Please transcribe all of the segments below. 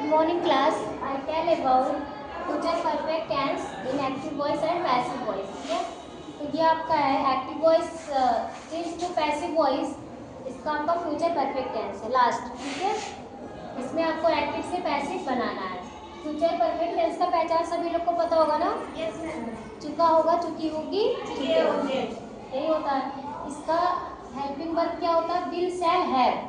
morning class. I tell about future perfect tense in active voice and passive voice. ठीक है, तो ये आपका है active voice change to passive voice. इसका आपका फ्यूचर परफेक्ट टेंस है लास्ट. ठीक है, इसमें आपको एक्टिव से पैसिव बनाना है. फ्यूचर परफेक्ट टेंस का पहचान सभी लोग को पता होगा ना. Yes ma'am. चुका होगा, चुकी होगी, चुके होंगे. यही होता है. इसका हेल्पिंग वर्ब क्या होता है? Will, shall, have.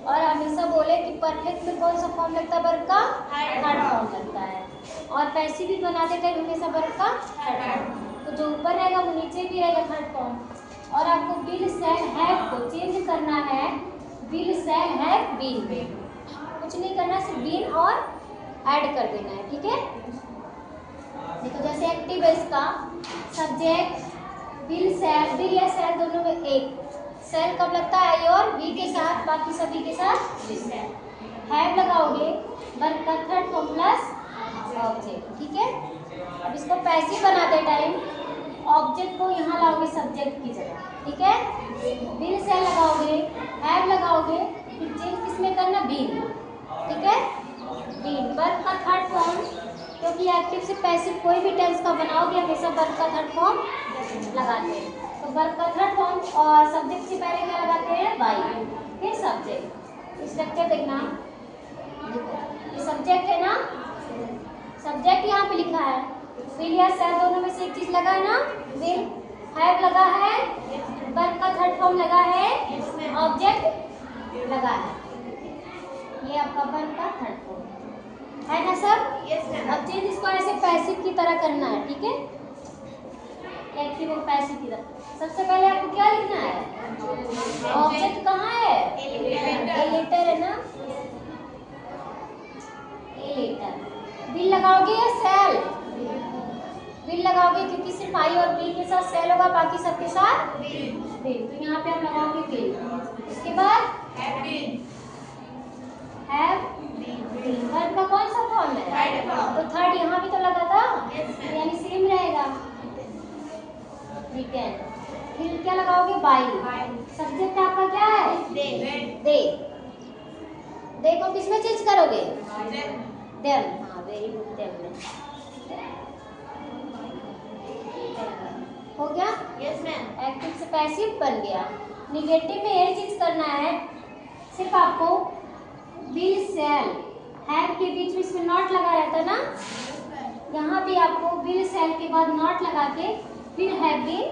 और हमेशा बोले कि परफेक्ट में कौन सा फॉर्म लगता है? वर्ब का थर्ड फॉर्म लगता है. और पैसिव भी बनाते थे हमेशा वर्ब का थर्ड फॉर्म. तो जो ऊपर रहेगा वो नीचे भी रहेगा थर्ड फॉर्म. और आपको विल, शैल, हैव को चेंज करना है. Will, shall, have, been. कुछ नहीं करना, सिर्फ बीन और ऐड कर देना है. ठीक है, देखो जैसे एक्टिव है इसका सब्जेक्ट विल, शैल. विल या शैल दोनों में एक. शैल कब लगता है? आई और वी के साथ, बाकी सभी के साथ हैव लगाओगे. वर्ब का थर्ड फॉर्म प्लस ऑब्जेक्ट. ठीक है, अब इसको पैसिव बनाते टाइम ऑब्जेक्ट को यहाँ लाओगे सब्जेक्ट की जगह. ठीक है, विल, शैल लगाओगे, हैव लगाओगे, फिर चेंज किसमें करना? बीन. ठीक है, बीन. वर्ब का थर्ड फॉर्म, क्योंकि एक्टिव से पैसिव कोई भी टेंस का बनाओगे हमेशा वर्ब का थर्ड फॉर्म लगाते हैं. तो वर्ब का थर्ड फॉर्म और सब्जेक्ट से पहले क्या लगाते हैं? बाई, फिर सब्जेक्ट. स्ट्रक्चर देखना, ये सब्जेक्ट है ना. सब्जेक्ट यहाँ पे लिखा है. विल या शैल दोनों में से एक चीज लगा है ना. विल, हैव लगा है, वर्ब का थर्ड फॉर्म लगा है, ऑब्जेक्ट लगा है. ये आपका वर्ब का थर्ड फॉर्म है ना सब. Yes ma'am. अब चेंज इसको ऐसे पैसिव की तरह करना है. ठीक है, एक्टिव और पैसिव की तरह. सबसे पहले आपको क्या लिखना है? ऑब्जेक्ट कहाँ है? ए लेटर है ना. A letter. विल लगाओगे या शैल? विल लगाओगे क्योंकि सिर्फ आई और बी के साथ शैल होगा, बाकी सबके साथ विल. तो यहाँ पे आप लगाओगे विल. उसके बाद हैव, वर्ब का कौन सा फॉर्म है? तो थर्ड यहाँ भी तो लगा था, यानी सेम रहेगा. रिटर्न. फिर क्या लगाओगे? बाई. सब्जेक्ट आपका क्या है? दे. दे को किसमें चेंज करोगे? देम. हाँ, वेरी गुड. देम में हो गया. Yes ma'am. एक्टिव से पैसिव बन गया. निगेटिव में यही चीज करना है. सिर्फ आपको विल, शैल, हैव के बीच में इसमें नॉट लगा रहता है ना. यहाँ भी आपको विल, शैल के बाद नॉट लगा के फिर हैव बीन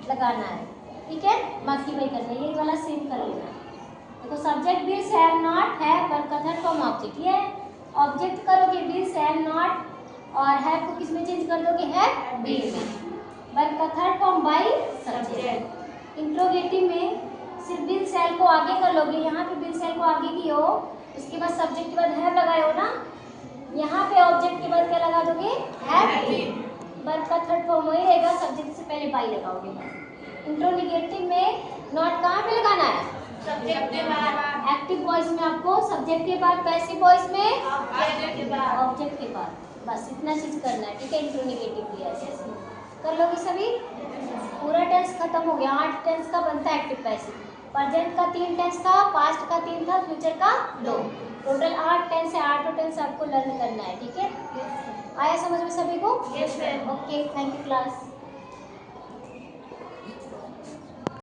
लगाना है. ठीक है, बाकी वही करना है. ये वाला सेम कर लेना. देखो subject will, shall, not, have, verb का थर्ड फॉर्म ऑब्जेक्ट. ये ऑब्जेक्ट करोगे विल, शैल, नॉट, और हैव को किसमें चेंज कर दोगे? हैव बीन में. वर्ब का third form by subject. Interrogative में सिर्फ विल, शैल को आगे कर लोगे. यहाँ पे विल, शैल को आगे की हो, उसके बाद सब्जेक्ट के बाद हैव लगाए हो ना. यहाँ पे ऑब्जेक्ट के बाद क्या लगा दोगे? Have been. वर्ब का थर्ड फॉर्म वही रहेगा, सब्जेक्ट से पहले बाई लगाओगे. इंट्रोगेटिव में नॉट कहाँ पे लगाना है? सब्जेक्ट के बाद. एक्टिव वॉइस में आपको सब्जेक्ट के बाद, पैसिव वॉइस में ऑब्जेक्ट के बाद. ऑब्जेक्ट के बाद. बस इतना चीज करना है. ठीक है, इंट्रोगेटिव भी ऐसे कर लोगे सभी. पूरा टेंस खत्म हो गया. 8 टेंस का बनता है एक्टिव पैसिव. प्रेजेंट का 3 टेंस था, पास्ट का 3 था, फ्यूचर का 2. टोटल 8 टेंस है. 8 टेंस आपको लर्न करना है. ठीक है, आया समझ में सभी को? Yes ma'am. Okay, thank you class.